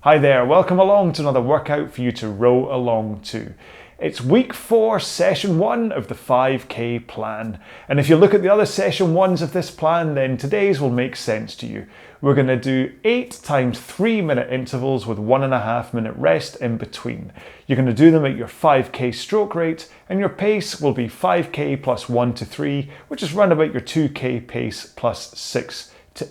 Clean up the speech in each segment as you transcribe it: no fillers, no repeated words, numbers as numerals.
Hi there, welcome along to another workout for you to row along to. It's week 4, session 1 of the 5k plan. And if you look at the other session 1s of this plan, then today's will make sense to you. We're going to do 8 times 3-minute intervals with 1.5 minute rest in between. You're going to do them at your 5k stroke rate, and your pace will be 5k plus 1 to 3, which is round about your 2k pace plus 6 to 8.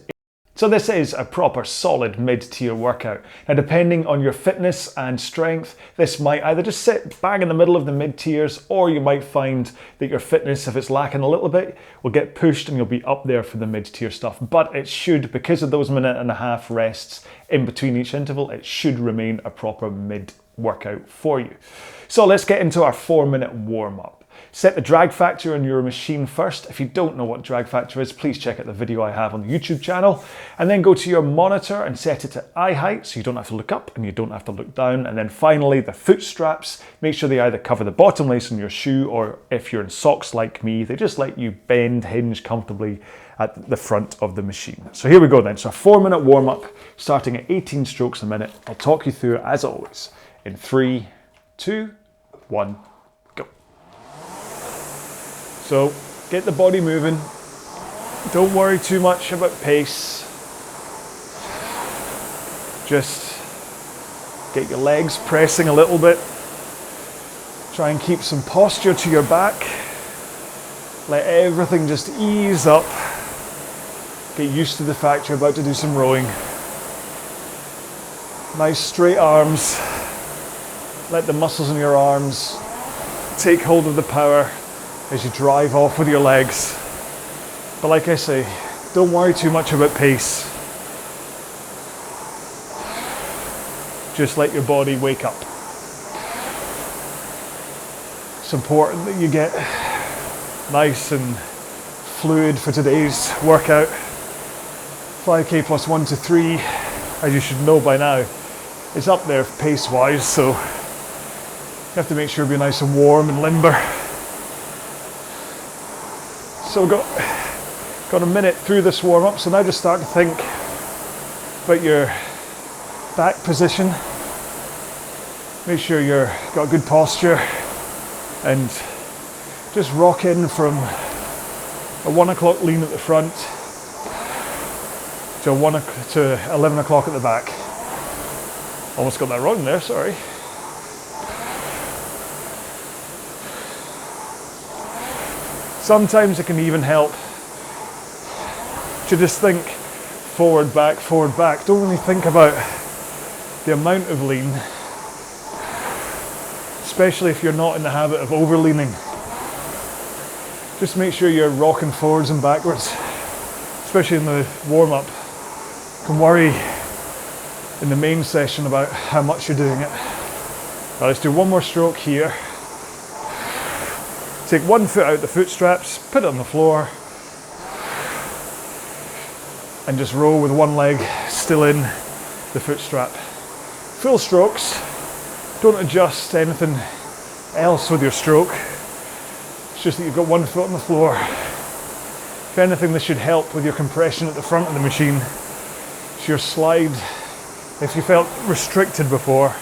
So this is a proper solid mid-tier workout. Now depending on your fitness and strength, this might either just sit bang in the middle of the mid-tiers, or you might find that your fitness, if it's lacking a little bit, will get pushed and you'll be up there for the mid-tier stuff. But it should, because of those 1.5 minute rests in between each interval, it should remain a proper mid-workout for you. So let's get into our 4-minute warm-up. Set the drag factor on your machine first. If you don't know what drag factor is, please check out the video I have on the YouTube channel. And then go to your monitor and set it to eye height so you don't have to look up and you don't have to look down. And then finally, the foot straps. Make sure they either cover the bottom lace on your shoe, or if you're in socks like me, they just let you bend, hinge comfortably at the front of the machine. So here we go then. So a 4-minute warm-up starting at 18 strokes a minute. I'll talk you through it as always in 3, 2, 1. So get the body moving, don't worry too much about pace, just get your legs pressing a little bit, try and keep some posture to your back, let everything just ease up, get used to the fact you're about to do some rowing. Nice straight arms, let the muscles in your arms take hold of the power as you drive off with your legs. But like I say, don't worry too much about pace. Just let your body wake up. It's important that you get nice and fluid for today's workout. 5k plus 1 to 3, as you should know by now, is up there pace-wise, so you have to make sure you're nice and warm and limber. So we've got a minute through this warm-up, so now just start to think about your back position. Make sure you've got good posture, and just rock in from a 1 o'clock lean at the front to 11 o'clock at the back. Almost got that wrong there, sorry. Sometimes it can even help to just think forward, back, forward, back. Don't really think about the amount of lean, especially if you're not in the habit of over-leaning. Just make sure you're rocking forwards and backwards, especially in the warm-up. You can worry in the main session about how much you're doing it. Right, let's do one more stroke here. Take one foot out the foot straps, put it on the floor, and just row with one leg still in the foot strap. Full strokes, don't adjust anything else with your stroke. It's just that you've got one foot on the floor. If anything, this should help with your compression at the front of the machine. So your slide, if you felt restricted before,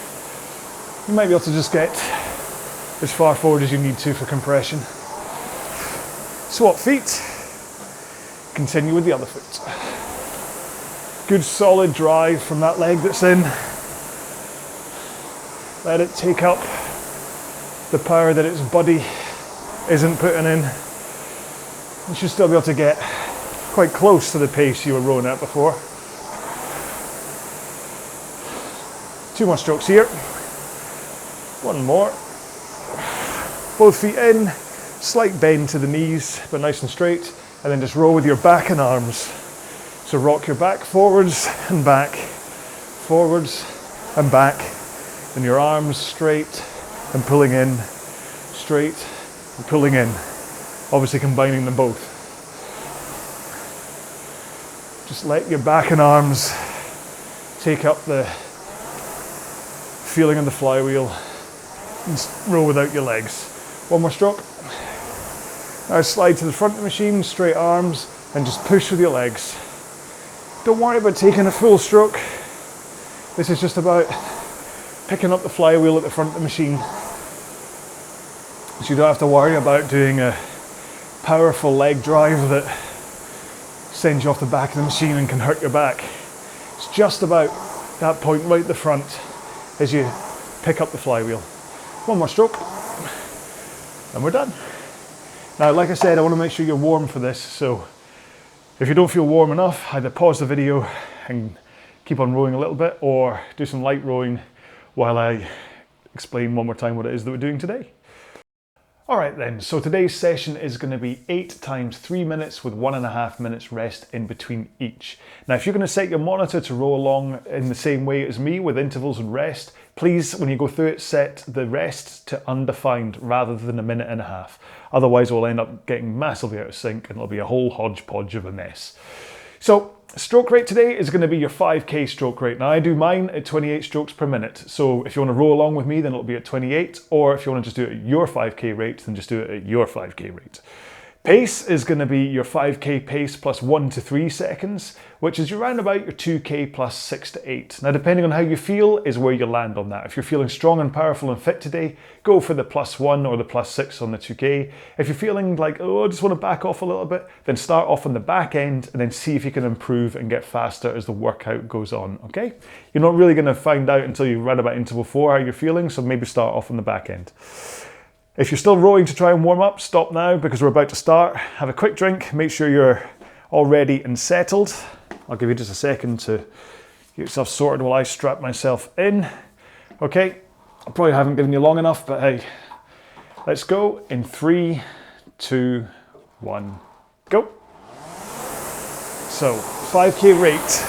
you might be able to just get as far forward as you need to for compression. Swap feet, continue with the other foot. Good solid drive from that leg that's in. Let it take up the power that its body isn't putting in. You should still be able to get quite close to the pace you were rowing at before. 2 more strokes here. 1 more. Both feet in, slight bend to the knees, but nice and straight, and then just row with your back and arms. So rock your back forwards and back, forwards and back, and your arms straight and pulling in, straight and pulling in, obviously combining them both. Just let your back and arms take up the feeling of the flywheel and row without your legs. 1 more stroke. Now slide to the front of the machine, straight arms, and just push with your legs. Don't worry about taking a full stroke. This is just about picking up the flywheel at the front of the machine, so you don't have to worry about doing a powerful leg drive that sends you off the back of the machine and can hurt your back. It's just about that point right at the front as you pick up the flywheel. One more stroke and we're done. Now, like I said, I want to make sure you're warm for this, so if you don't feel warm enough, either pause the video and keep on rowing a little bit, or do some light rowing while I explain one more time what it is that we're doing today. Alright then, so today's session is going to be 8 times 3 minutes with 1.5 minutes rest in between each. Now, if you're going to set your monitor to row along in the same way as me with intervals and rest, please, when you go through it, set the rest to undefined rather than 1.5 minutes. Otherwise, we'll end up getting massively out of sync and it'll be a whole hodgepodge of a mess. So, stroke rate today is going to be your 5k stroke rate. Now, I do mine at 28 strokes per minute. So if you want to row along with me, then it'll be at 28. Or if you want to just do it at your 5k rate, then just do it at your 5k rate. Pace is going to be your 5k pace plus 1 to 3 seconds, which is around about your 2k plus 6 to 8. Now, depending on how you feel is where you land on that. If you're feeling strong and powerful and fit today, go for the +1 or the +6 on the 2k. If you're feeling like, oh, I just want to back off a little bit, then start off on the back end and then see if you can improve and get faster as the workout goes on, okay? You're not really going to find out until you run about interval 4 how you're feeling, so maybe start off on the back end. If you're still rowing to try and warm up, stop now because we're about to start. Have a quick drink, make sure you're all ready and settled. I'll give you just a second to get yourself sorted while I strap myself in. Okay, I probably haven't given you long enough, but hey, let's go in 3, 2, 1, go. So, 5k rate,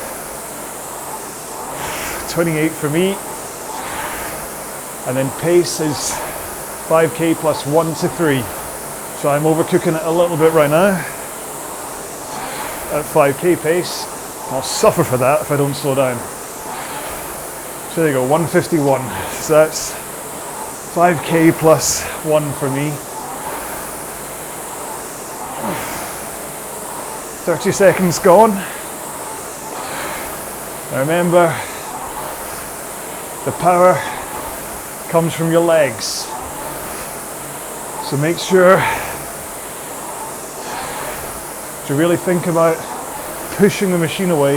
28 for me, and then pace is 5k plus 1 to 3. So I'm overcooking it a little bit right now at 5k pace. I'll suffer for that if I don't slow down. So there you go, 151. So that's 5k plus 1 for me. 30 seconds gone. Now remember, the power comes from your legs. So make sure to really think about pushing the machine away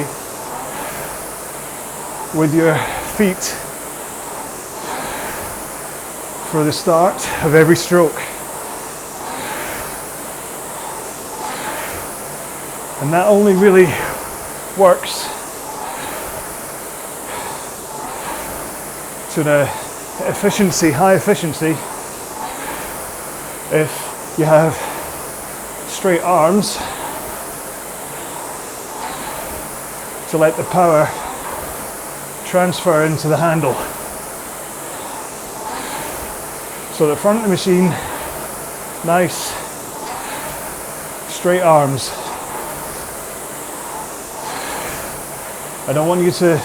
with your feet for the start of every stroke. And that only really works to the efficiency, high efficiency, if you have straight arms to let the power transfer into the handle. So the front of the machine, nice straight arms. I don't want you to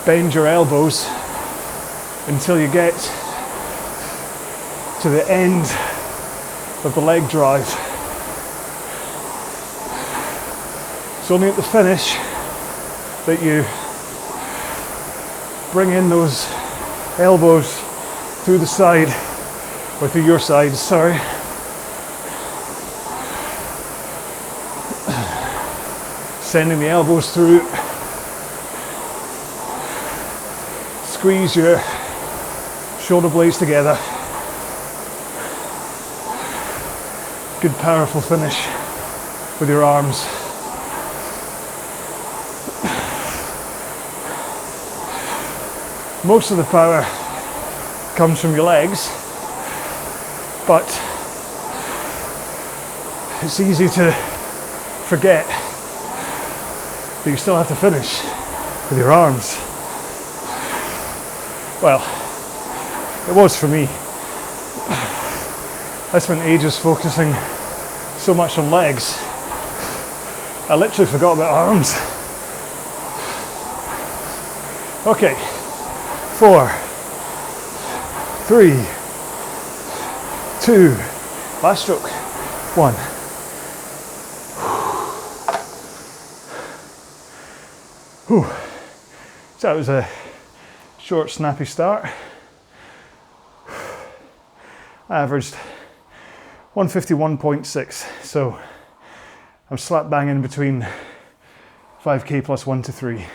bend your elbows until you get to the end of the leg drive. It's only at the finish that you bring in those elbows through the side, or through your side, sorry. Sending the elbows through. Squeeze your shoulder blades together. Good powerful finish with your arms. Most of the power comes from your legs, but it's easy to forget that you still have to finish with your arms. Well, it was for me. I spent ages focusing so much on legs, I literally forgot about arms. Okay, 4, 3, 2, last stroke, 1. Whew. So that was a short, snappy start. I averaged 151.6, so I'm slap bang in between 5k plus 1 to 3.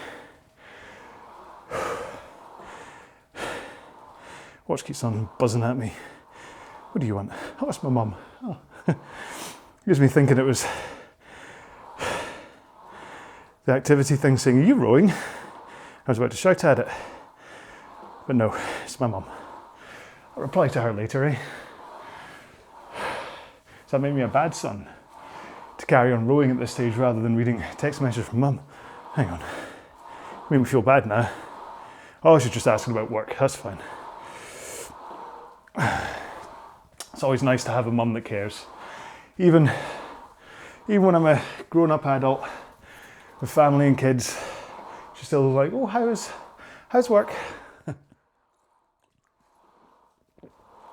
Watch keeps on buzzing at me. What do you want? Oh, it's my mum. Oh. Gives me thinking it was the activity thing saying, "Are you rowing?" I was about to shout at it, but no, it's my mum. I'll reply to her later, eh? Does that make me a bad son to carry on rowing at this stage rather than reading a text message from mum? Hang on. Make me feel bad now. Oh, she's just asking about work. That's fine. It's always nice to have a mum that cares. Even when I'm a grown-up adult with family and kids, she's still like, "Oh, how's work?"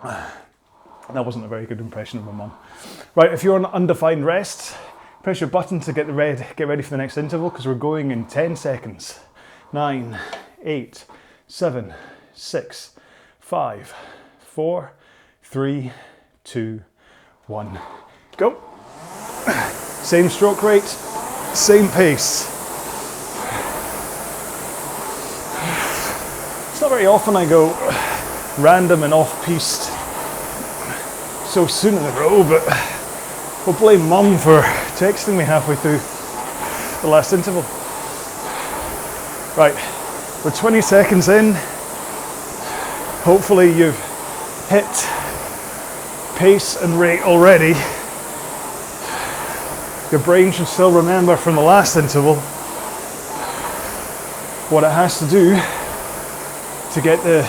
That wasn't a very good impression of my mum. Right, if you're on undefined rests, press your button to get ready for the next interval, because we're going in 10 seconds. 9, 8, 7, 6, 5, 4, 3, 2, 1. Go. Same stroke rate, same pace. It's not very often I go random and off-piste so soon in a row, but we'll blame mum for texting me halfway through the last interval. Right, we're 20 seconds in. Hopefully you've hit pace and rate already. Your brain should still remember from the last interval what it has to do to get the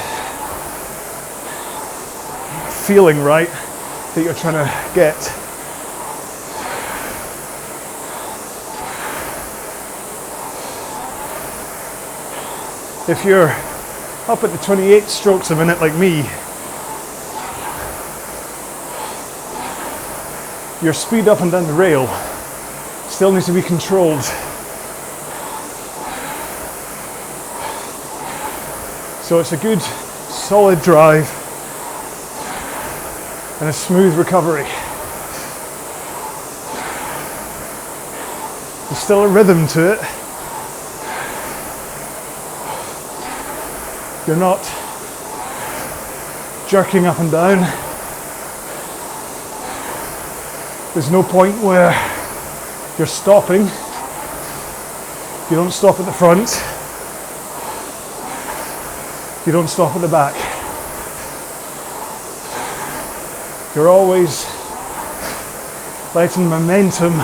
feeling right that you're trying to get. If you're up at the 28 strokes a minute like me, your speed up and down the rail still needs to be controlled. So it's a good solid drive and a smooth recovery. There's still a rhythm to it. You're not jerking up and down. There's no point where you're stopping. You don't stop at the front. You don't stop at the back. You're always letting the momentum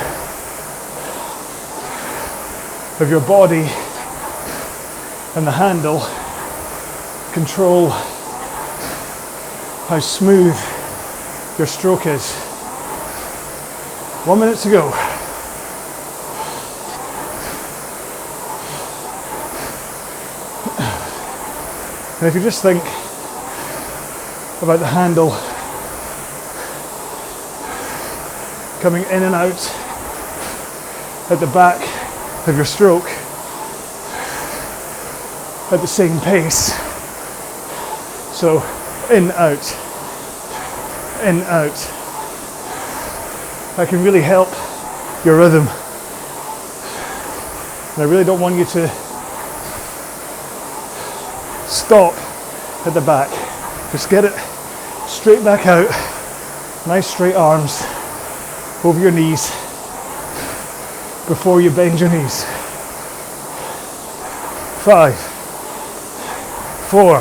of your body and the handle control how smooth your stroke is. 1 minute to go. And if you just think about the handle coming in and out at the back of your stroke at the same pace. So in, out, in, out. That can really help your rhythm. And I really don't want you to stop at the back. Just get it straight back out. Nice straight arms over your knees before you bend your knees. 5, 4,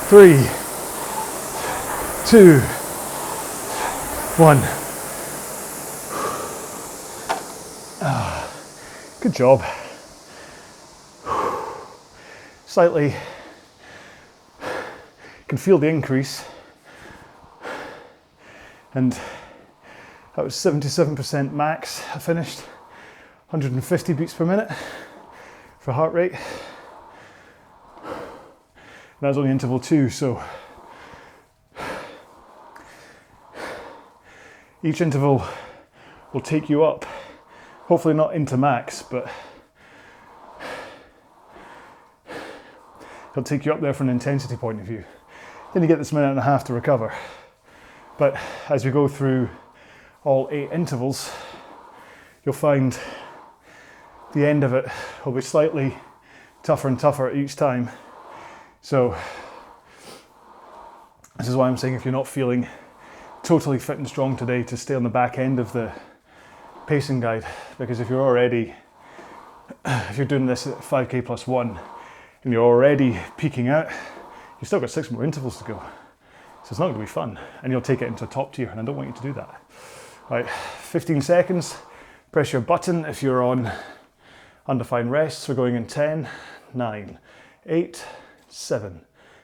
3, 2, 1. Good job. Slightly, you can feel the increase, and that was 77% max. I finished 150 beats per minute for heart rate. And that was only interval 2, so each interval will take you up, hopefully not into max, but It'll take you up there from an intensity point of view. Then you get this minute and a half to recover. But as we go through all 8 intervals, you'll find the end of it will be slightly tougher and tougher each time. So this is why I'm saying if you're not feeling totally fit and strong today, to stay on the back end of the pacing guide, because if you're doing this at 5k plus 1 and you're already peaking out, you've still got 6 more intervals to go. So it's not going to be fun, and you'll take it into a top tier, and I don't want you to do that. Right, 15 seconds, press your button if you're on undefined rests. We're going in 10, 9, 8, 7,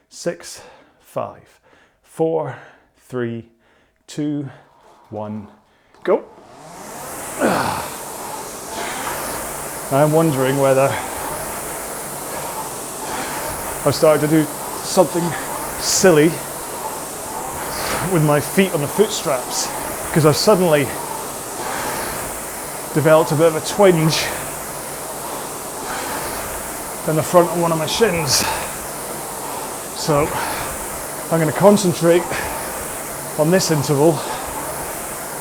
6, 5, 4, 3, 2, 1, go. I'm wondering whether I've started to do something silly with my feet on the foot straps, because I've suddenly developed a bit of a twinge in the front of one of my shins. So I'm going to concentrate on this interval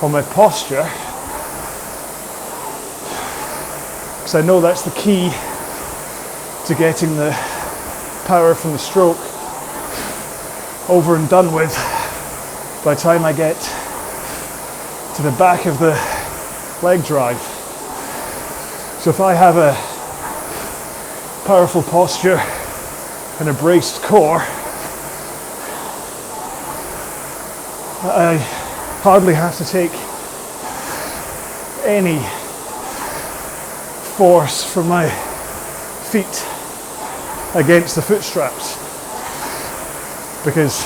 on my posture, because I know that's the key to getting the power from the stroke over and done with by the time I get to the back of the leg drive. So if I have a powerful posture and a braced core, I hardly have to take any force from my feet against the foot straps, because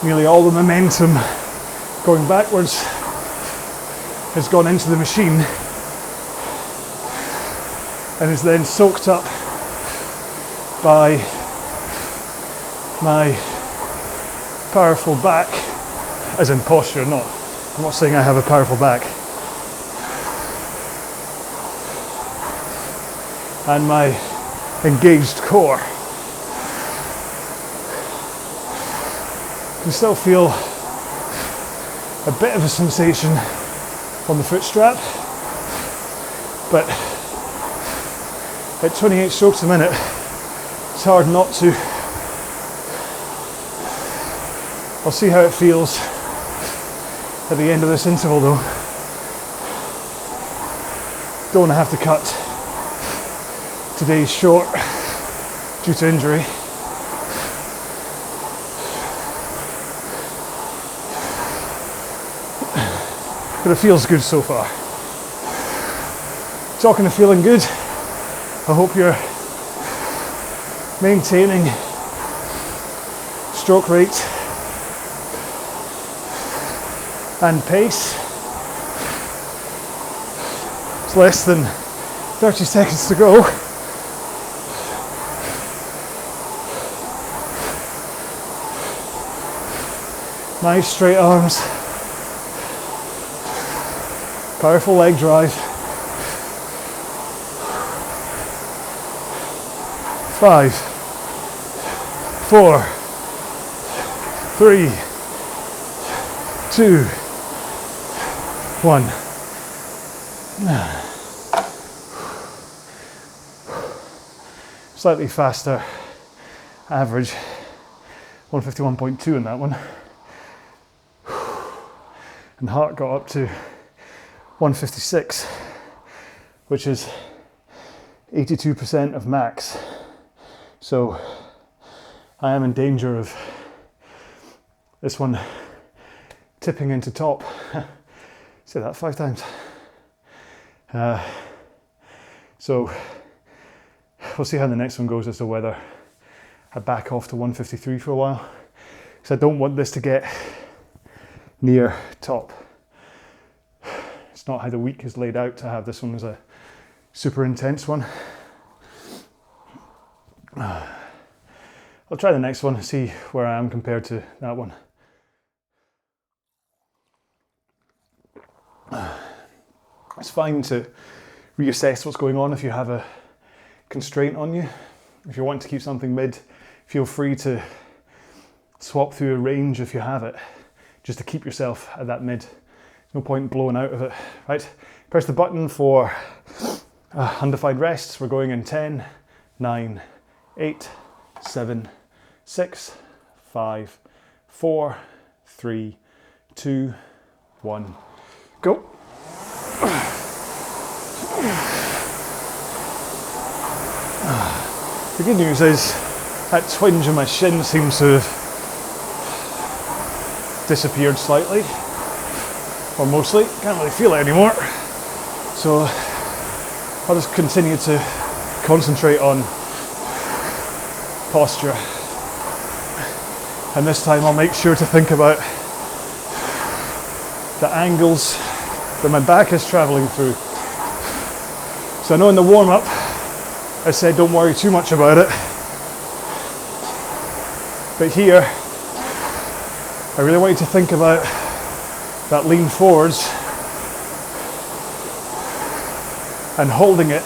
nearly all the momentum going backwards has gone into the machine and is then soaked up by my powerful back, as in posture, I'm not saying I have a powerful back, and my engaged core. You can still feel a bit of a sensation on the foot strap, but at 28 strokes a minute, it's hard not to. I'll see how it feels at the end of this interval though. Don't want to have to cut today's short due to injury. But it feels good so far. Talking of feeling good, I hope you're maintaining stroke rate and pace. It's less than 30 seconds to go. Nice straight arms. Powerful leg drive. 5, 4, 3, 2, 1. Slightly faster average, 151.2 in that one. And heart got up to 156, which is 82% of max. So I am in danger of this one tipping into top. Say that 5 times. So we'll see how the next one goes as to whether I back off to 153 for a while, because I don't want this to get near top. It's not how the week is laid out to have this one as a super intense one. I'll try the next one and see where I am compared to that one. It's fine to reassess what's going on if you have a constraint on you. If you want to keep something mid, feel free to swap through a range if you have it, just to keep yourself at that mid. No point blowing out of it, right? Press the button for undefined rests. We're going in 10, 9, 8, 7, 6, 5, 4, 3, 2, 1, go. The good news is that twinge in my shin seems to have disappeared slightly, or mostly. Can't really feel it anymore. So I'll just continue to concentrate on posture. And this time I'll make sure to think about the angles that my back is traveling through. So I know in the warm-up I said don't worry too much about it, but here I really want you to think about that lean forwards and holding it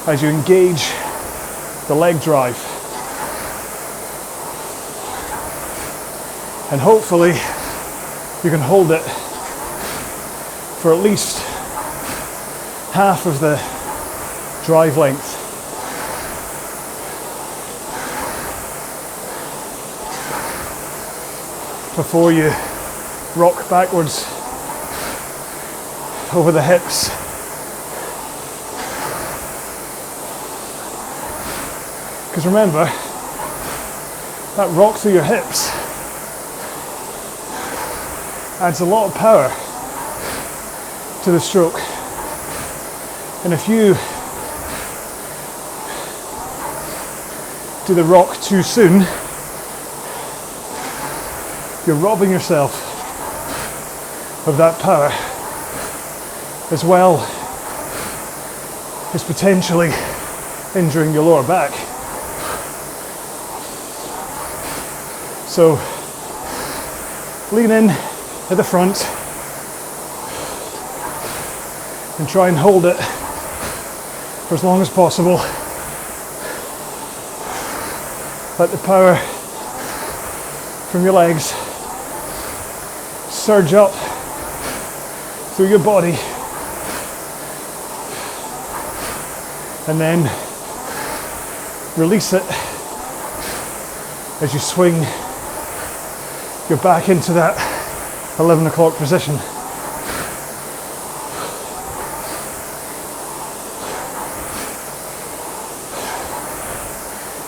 as you engage the leg drive. And hopefully you can hold it for at least half of the drive length. Before you rock backwards over the hips. Because remember, that rock through your hips adds a lot of power to the stroke. And if you do the rock too soon, you're robbing yourself of that power, as well as potentially injuring your lower back. So lean in at the front and try and hold it for as long as possible. Let the power from your legs surge up through your body, and then release it as you swing your back into that 11 o'clock position.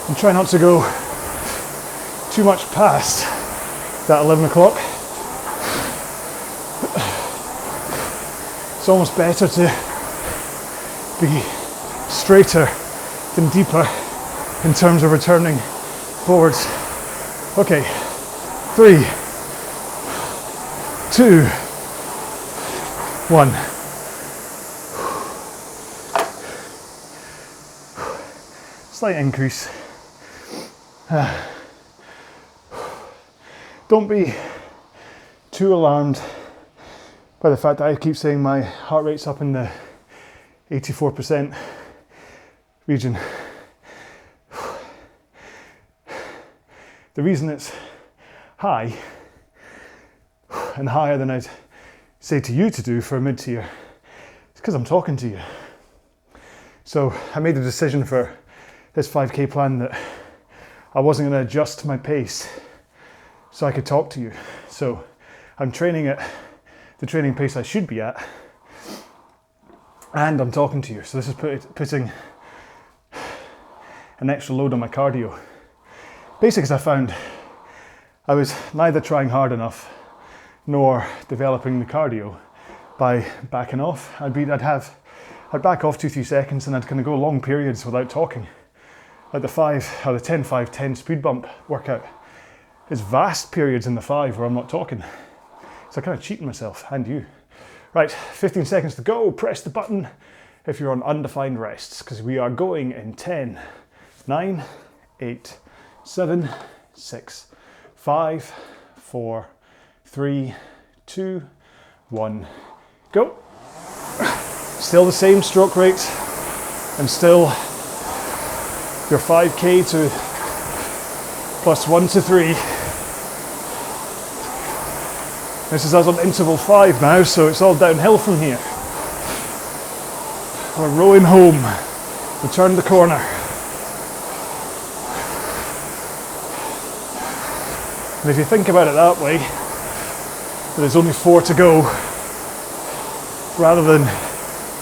And try not to go too much past that 11 o'clock. It's almost better to be straighter than deeper in terms of returning forwards. Okay, 3, 2, 1. Slight increase. Don't be too alarmed by the fact that I keep saying my heart rate's up in the 84% region. The reason it's high, and higher than I'd say to you to do for a mid-tier, is because I'm talking to you. So I made the decision for this 5K plan that I wasn't going to adjust my pace so I could talk to you. So I'm training at the training pace I should be at, and I'm talking to you. So this is putting an extra load on my cardio. Basically, because I found I was neither trying hard enough nor developing the cardio by backing off. I'd back off 2-3 seconds and I'd kind of go long periods without talking. Like the 10-5-10 speed bump workout. There's vast periods in the 5 where I'm not talking. So I kind of cheating myself, and you. Right, 15 seconds to go. Press the button if you're on undefined rests, because we are going in 10, 9, 8, 7, 6, 5, 4, 3, 2, 1, go. Still the same stroke rate, and still your 5k to +1 to 3. This is us on interval 5 now, so it's all downhill from here. We're rowing home. We turned the corner. And if you think about it that way, there's only 4 to go, rather than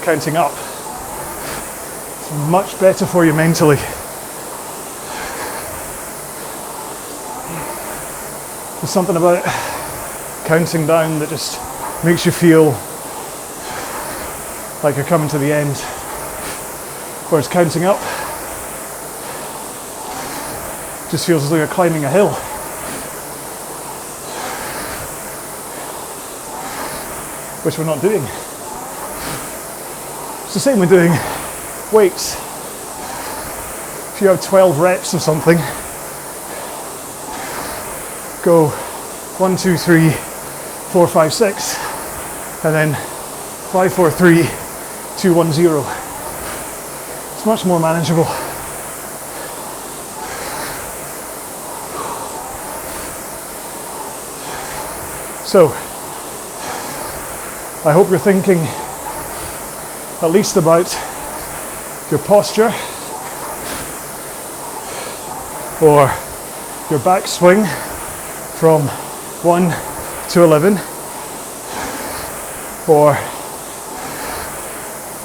counting up. It's much better for you mentally. There's something about counting down that just makes you feel like you're coming to the end. Whereas counting up just feels as though you're climbing a hill. Which we're not doing. It's the same with doing weights. If you have 12 reps of something, go 1, 2, 3, 4, 5, 6, and then 5, 4, 3, 2, 1, 0. It's much more manageable. So, I hope you're thinking at least about your posture or your back swing from 1 to 11, or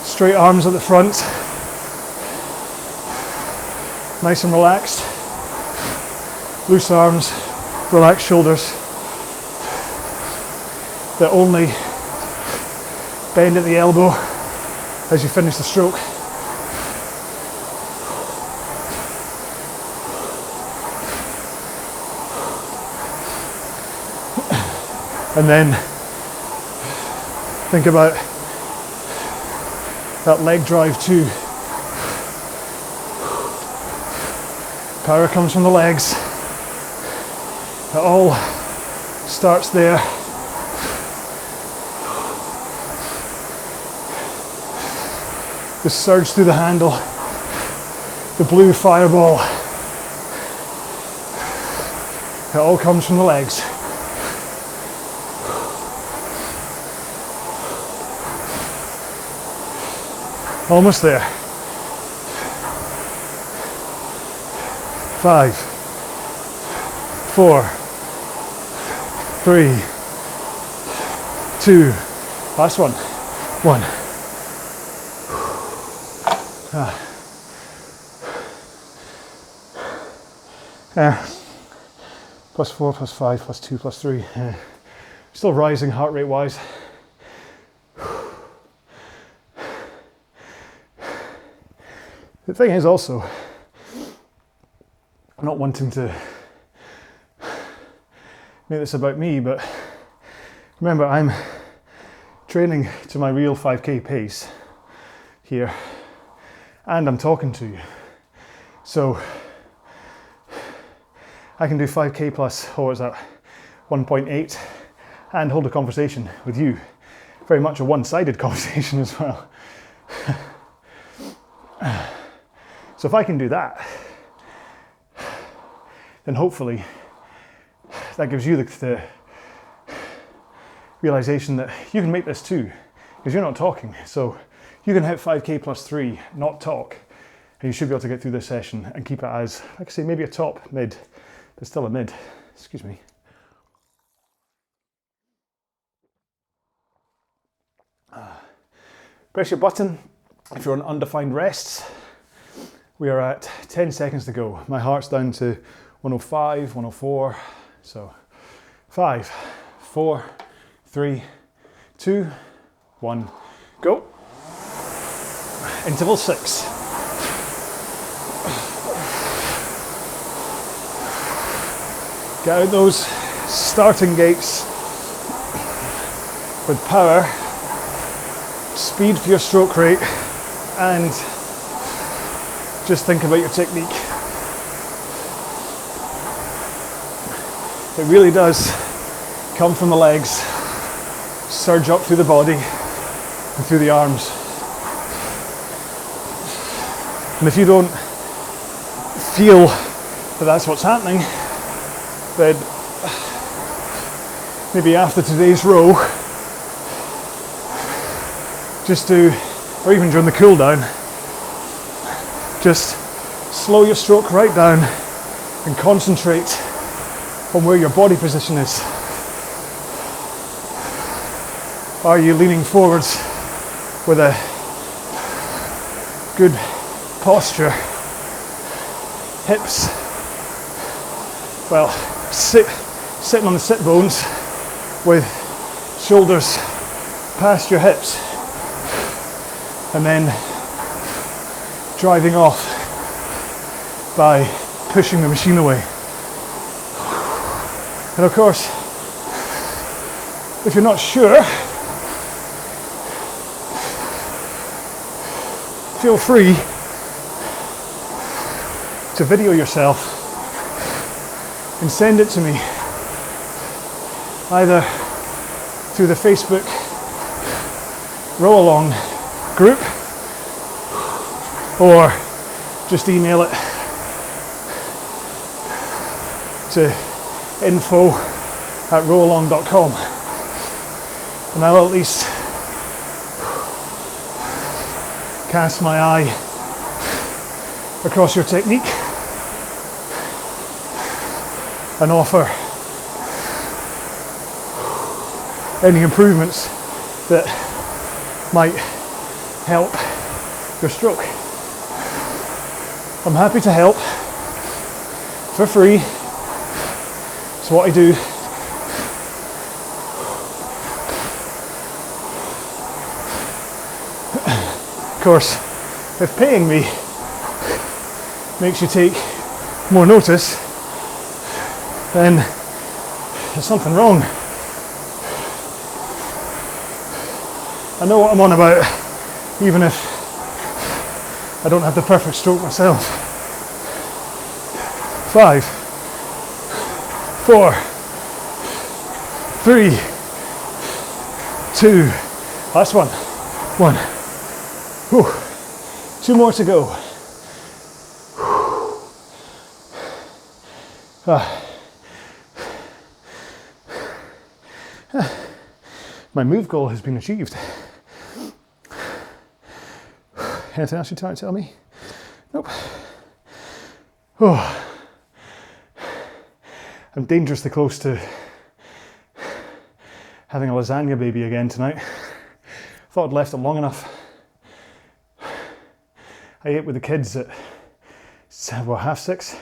straight arms at the front, nice and relaxed, loose arms, relaxed shoulders that only bend at the elbow as you finish the stroke. And then think about that leg drive too. Power comes from the legs. It all starts there. The surge through the handle, the blue fireball. It all comes from the legs. Almost there. 5, 4, 3, 2, last one. 1. +4, +5, +2, +3. Still rising heart rate wise. The thing is also, I'm not wanting to make this about me, but remember, I'm training to my real 5k pace here, and I'm talking to you. So I can do 5k plus, what was that, 1.8, and hold a conversation with you. Very much a one-sided conversation as well. So if I can do that, then hopefully that gives you the realization that you can make this too, because you're not talking. So you can hit 5k plus 3, not talk, and you should be able to get through this session and keep it as, like I say, maybe a top, mid, but still a mid. Excuse me. Press your button if you're on undefined rests. We are at 10 seconds to go. My heart's down to 105, 104. So 5, 4, 3, 2, 1, go. Interval 6. Get out those starting gates with power, speed for your stroke rate, and just think about your technique. It really does come from the legs, surge up through the body and through the arms. And if you don't feel that that's what's happening, then maybe after today's row, just do, or even during the cool down, just slow your stroke right down and concentrate on where your body position is. Are you leaning forwards with a good posture? Hips, well, sitting on the sit bones with shoulders past your hips, and then driving off by pushing the machine away. And of course, if you're not sure, feel free to video yourself and send it to me, either through the Facebook RowAlong group, or just email it to info@rowalong.com, and I'll at least cast my eye across your technique and offer any improvements that might help your stroke. I'm happy to help for free. So what I do, of course, if paying me makes you take more notice, then there's something wrong. I know what I'm on about, even if I don't have the perfect stroke myself. 5, 4, 3, 2, last one, 1. Whew. 2 more to go. My move goal has been achieved. Anything else you're trying to tell me? Nope. Oh. I'm dangerously close to having a lasagna baby again tonight. Thought I'd left it long enough. I ate with the kids at 6:30.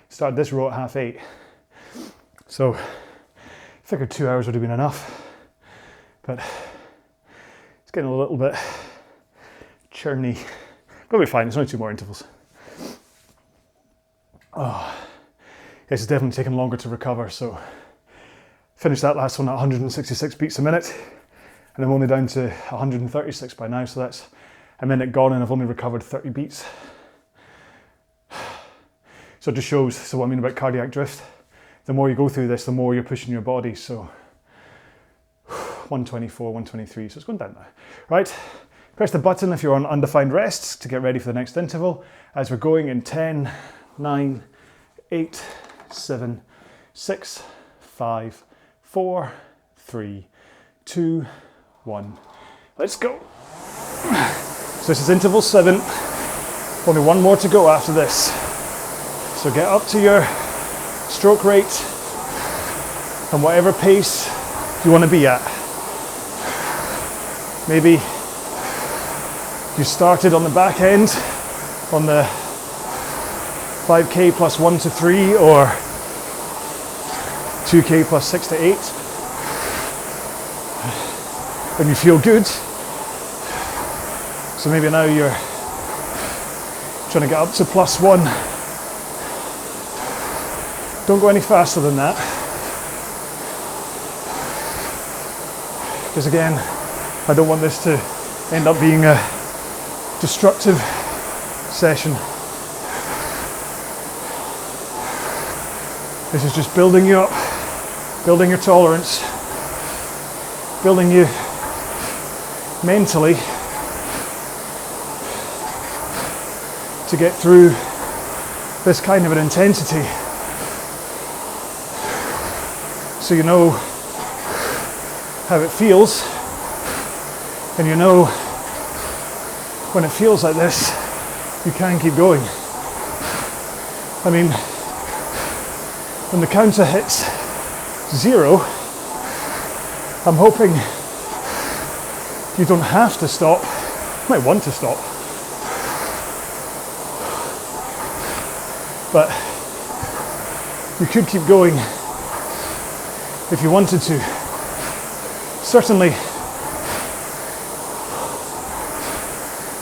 Started this row at 8:30. So figured 2 hours would have been enough, but it's getting a little bit churny. But we'll be fine, it's only 2 more intervals. Oh, yes, it's definitely taken longer to recover, so finished that last one at 166 beats a minute, and I'm only down to 136 by now, so that's a minute gone and I've only recovered 30 beats. So it just shows, so what I mean about cardiac drift, the more you go through this, the more you're pushing your body, so 124, 123, so it's going down now. Right, press the button if you're on undefined rests to get ready for the next interval, as we're going in 10, 9, 8, 7, 6, 5, 4, 3, 2, 1. Let's go. So this is interval 7, only 1 more to go after this. So get up to your stroke rate and whatever pace you want to be at. Maybe you started on the back end on the 5k plus 1 to 3 or 2k plus 6 to 8, and you feel good. So maybe now you're trying to get up to plus 1. Don't go any faster than that, because again, I don't want this to end up being a destructive session. This is just building you up, building your tolerance, building you mentally to get through this kind of an intensity. So you know how it feels, and you know when it feels like this, you can keep going. I mean, when the counter hits 0, I'm hoping you don't have to stop. You might want to stop, but you could keep going if you wanted to. Certainly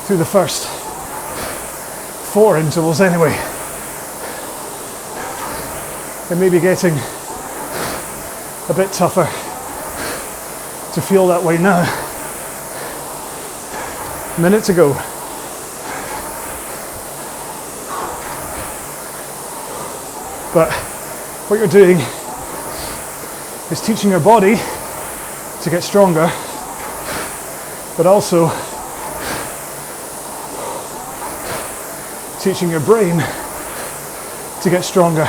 through the first 4 intervals anyway. It may be getting a bit tougher to feel that way now. A minute to go. But what you're doing is teaching your body to get stronger, but also teaching your brain to get stronger,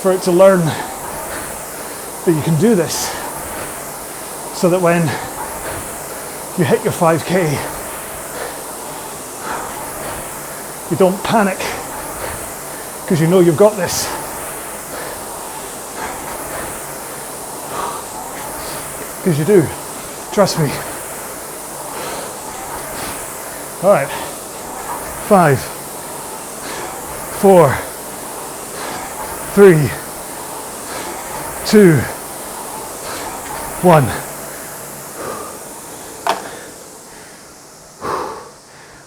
for it to learn that you can do this, so that when you hit your 5K, you don't panic because you know you've got this. Because you do, trust me. All right, 5, 4, 3, 2, 1.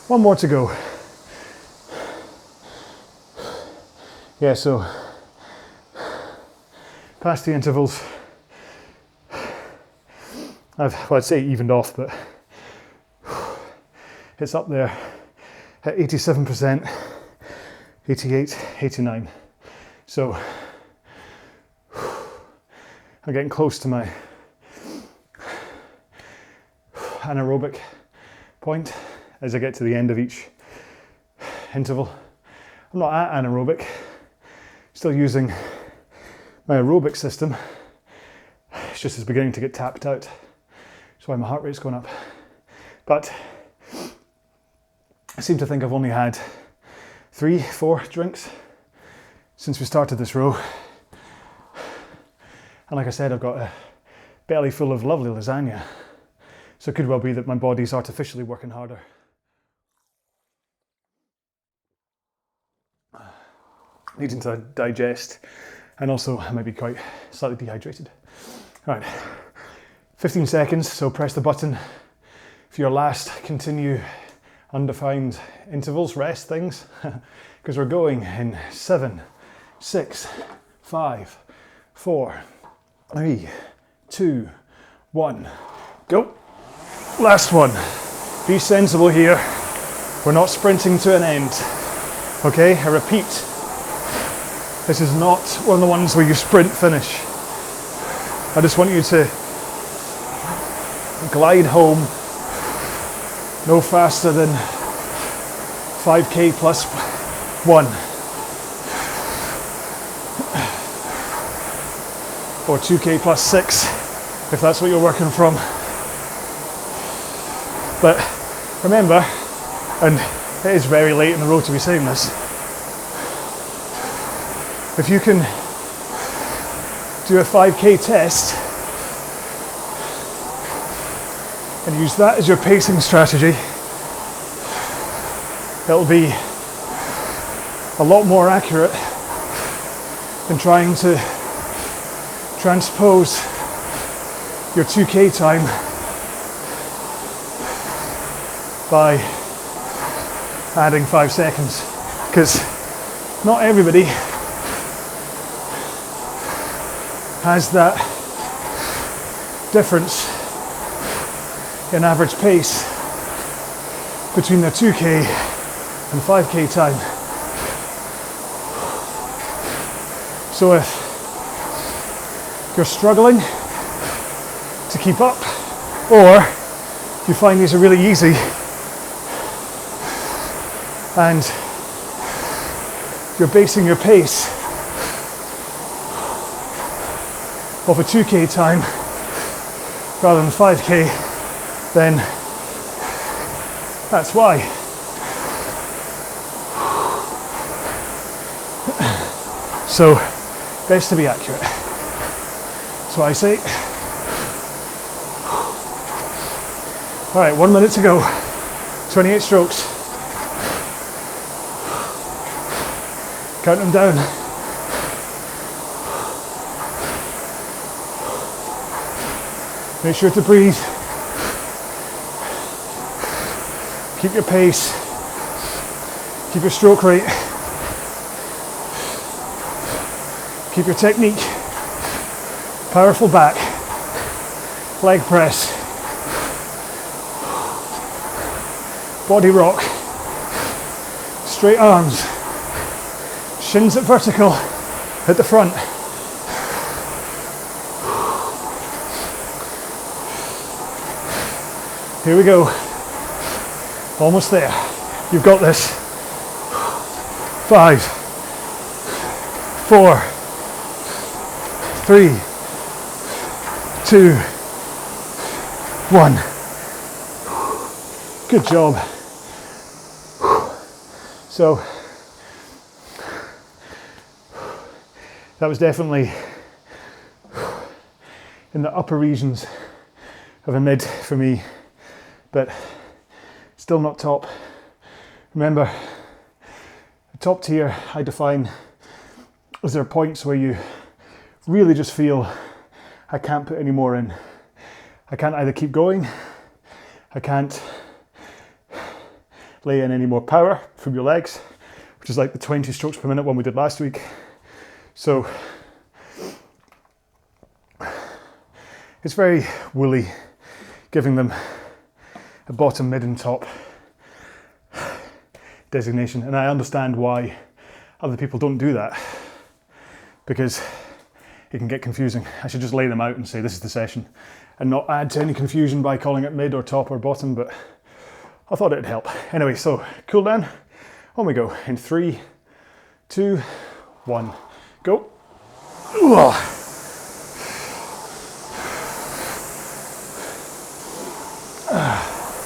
One more to go. Yeah, so past the intervals, I'd say evened off, but it's up there at 87%, 88, 89. So I'm getting close to my anaerobic point as I get to the end of each interval. I'm not at anaerobic, still using my aerobic system. It's just beginning to get tapped out. That's why my heart rate's going up. But I seem to think I've only had 3, 4 drinks since we started this row. And like I said, I've got a belly full of lovely lasagna. So it could well be that my body's artificially working harder. Needing to digest, and also I might be quite slightly dehydrated. All right, 15 seconds, so press the button for your last continue undefined intervals, rest things, because we're going in 7, 6, 5, 4, 3, 2, 1, go. Last one. Be sensible here. We're not sprinting to an end. Okay, I repeat, this is not one of the ones where you sprint finish. I just want you to glide home no faster than 5K plus 1. Or 2K plus 6, if that's what you're working from. But remember, and it is very late in the road to be saying this, if you can do a 5K test and use that as your pacing strategy, it'll be a lot more accurate than trying to transpose your 2K time by adding 5 seconds, because not everybody has that difference in average pace between their 2K and 5K time. So if you're struggling to keep up, or you find these are really easy, and you're basing your pace off a 2K time rather than 5K, then that's why. So, best to be accurate. That's what I say. All right, 1 minute to go. 28 strokes. Count them down. Make sure to breathe. Keep your pace. Keep your stroke rate. Keep your technique. Powerful back. Leg press. Body rock. Straight arms. Shins at vertical. At the front. Here we go. Almost there. You've got this. 5, 4, 3, 2, 1. Good job. So, that was definitely in the upper regions of a mid for me, but still not top. Remember, the top tier I define as there are points where you really just feel I can't put any more in. I can't either keep going, I can't lay in any more power from your legs, which is like the 20 strokes per minute one we did last week. So it's very woolly, giving them a bottom, mid and top designation, and I understand why other people don't do that, because it can get confusing. I should just lay them out and say this is the session and not add to any confusion by calling it mid or top or bottom, but I thought it'd help. Anyway, so cool down, on we go in 3, 2, 1, go.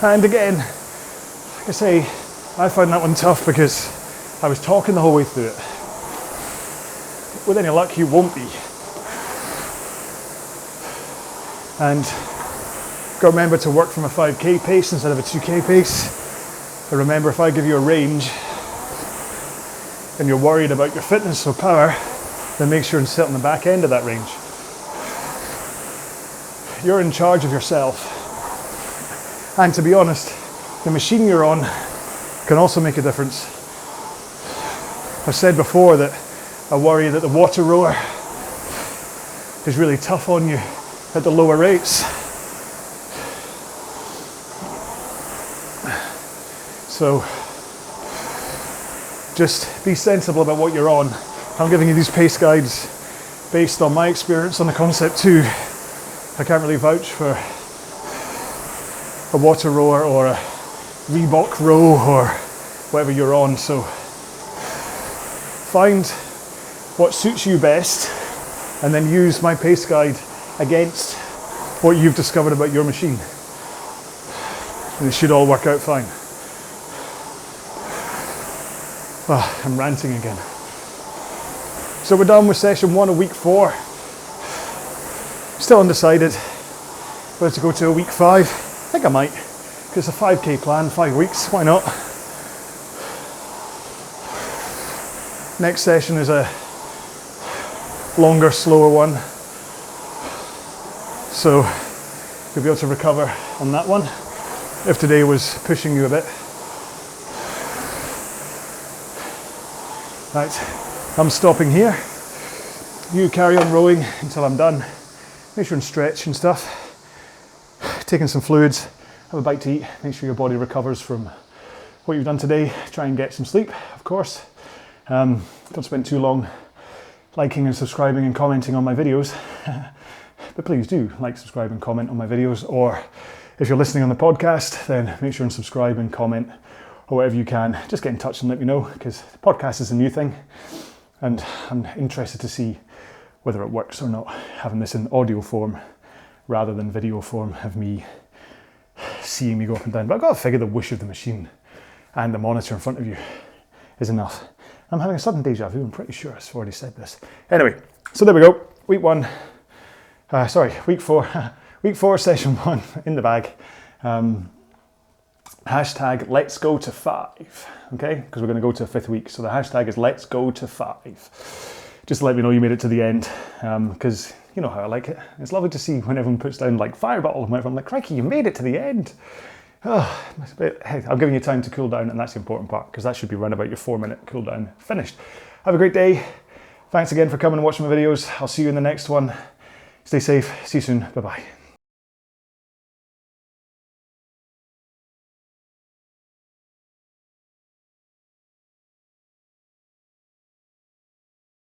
And again, like I say, I found that one tough because I was talking the whole way through it. With any luck, you won't be. And got to remember to work from a 5K pace instead of a 2K pace. And remember, if I give you a range and you're worried about your fitness or power, then make sure and sit on the back end of that range. You're in charge of yourself. And to be honest, the machine you're on can also make a difference. I've said before that I worry that the water rower is really tough on you at the lower rates. So just be sensible about what you're on. I'm giving you these pace guides based on my experience on the Concept 2. I can't really vouch for a water rower or a Reebok row or whatever you're on, so find what suits you best and then use my pace guide against what you've discovered about your machine, and it should all work out fine. Oh, I'm ranting again. So we're done with session 1 of week 4. Still undecided whether to go to a week 5. I think I might, because it's a 5K plan, 5 weeks, why not? Next session is a longer, slower one, so you'll be able to recover on that one if today was pushing you a bit. Right, I'm stopping here. You carry on rowing until I'm done. Make sure and stretch and stuff. Taking some fluids, have a bite to eat, make sure your body recovers from what you've done today. Try and get some sleep, of course. Don't spend too long liking and subscribing and commenting on my videos. But please do like, subscribe and comment on my videos, or if you're listening on the podcast, then make sure and subscribe and comment or whatever you can, just get in touch and let me know, because the podcast is a new thing and I'm interested to see whether it works or not, having this in audio form rather than video form of me seeing me go up and down. But I've got to figure the whoosh of the machine and the monitor in front of you is enough. I'm having a sudden deja vu, I'm pretty sure I've already said this. Anyway, so there we go, week four, session 1 in the bag. Hashtag let's go to 5, okay? Because we're going to go to a 5th week. So the hashtag is let's go to 5. Just to let me know you made it to the end, because you know how I like it. It's lovely to see when everyone puts down like fire bottle and whatever. I'm like, crikey, you made it to the end. Oh, hey, I'm giving you time to cool down, and that's the important part, because that should be around about your 4-minute cool down finished. Have a great day. Thanks again for coming and watching my videos. I'll see you in the next one. Stay safe. See you soon. Bye-bye.